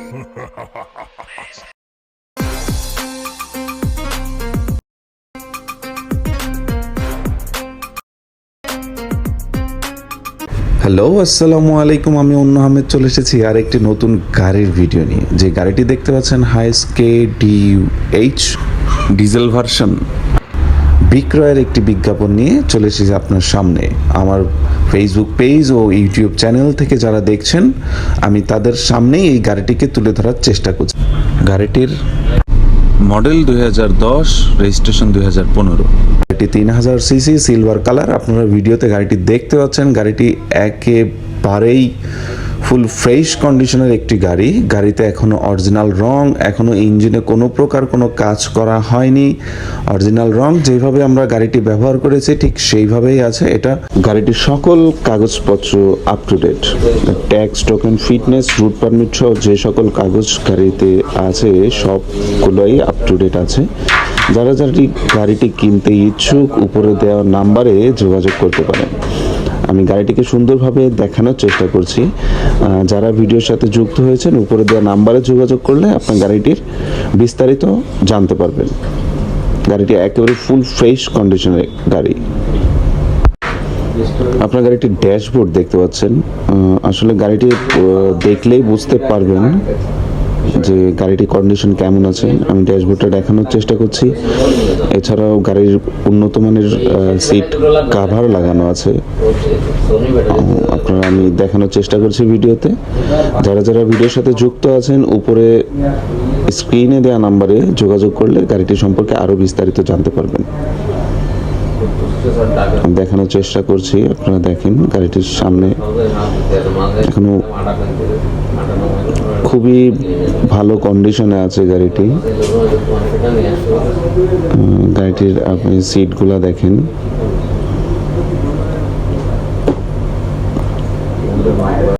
Hello, আসসালামু আলাইকুম। আমি অন্য আহমেদ চলে এসেছি আর একটি নতুন গাড়ির ভিডিও নিয়ে। যে গাড়িটি দেখতে পাচ্ছেন হাইস KDH ডিজেল ভার্সন বিক্রয়ের একটি বিজ্ঞাপন নিয়ে চলে এসেছি আপনার সামনে। আমার ফেসবুক পেজ ও ইউটিউব চ্যানেল থেকে যারা দেখছেন, আমি তাদের সামনেই এই গাড়িটিকে তুলে ধরার চেষ্টা করছি। গাড়িটির মডেল 2010, রেজিস্ট্রেশন 2015। গাড়িটি 3000 সিসি, সিলভার কালার। আপনারা ভিডিওতে গাড়িটি দেখতে পাচ্ছেন। গাড়িটি একেবারেই ফুল ফ্রেশ কন্ডিশনের একটি গাড়ি। গাড়িতে এখনো অরিজিনাল রং, এখনো ইঞ্জিনে কোনো প্রকার কোনো কাজ করা হয়নি। অরিজিনাল রং যেভাবে আমরা গাড়িটি ব্যবহার করেছি ঠিক সেইভাবেই আছে। এটা গাড়িটির সকল কাগজপত্র up to date. Tax, token, fitness, route permit সহ যে সকল কাগজ গাড়িতে আছে সবগুলোই আপ টু ডেট আছে। যারা গাড়িটি কিনতে ইচ্ছুক উপরে দেওয়া নাম্বারে যোগাযোগ করতে পারেন। আমি গাড়িটিকে সুন্দরভাবে দেখানোর চেষ্টা করছি। যারা ভিডিওর সাথে যুক্ত হয়েছেন উপরে দেওয়া নাম্বারে যোগাযোগ করলে আপনার গাড়িটির বিস্তারিত জানতে পারবেন। গাড়িটি একেবারে ফুল ফ্রেশ কন্ডিশনের গাড়ি। আপনার গাড়িটির ড্যাশবোর্ড দেখতে পাচ্ছেন। আসলে গাড়িটি দেখলেই বুঝতে পারবেন যে গাড়িটির কন্ডিশন কেমন আছে। আমি ড্যাশবোর্ডটা দেখানোর চেষ্টা করছি। এছাড়াও গাড়ির উন্নত মানের সিট কাভার লাগানো আছে। আপনারা আমি দেখানোর চেষ্টা করছি ভিডিওতে। যারা যারা ভিডিওর সাথে যুক্ত আছেন উপরে স্ক্রিনে দেওয়া নাম্বারে যোগাযোগ করলে গাড়িটি সম্পর্কে আরও বিস্তারিত জানতে পারবেন। দেখানোর চেষ্টা করছি, আপনারা দেখেন। গাড়িটির সামনে এখনো খুবই ভালো কন্ডিশনে আছে গাড়িটি। গাড়িটির আপনি সিটগুলা দেখেন।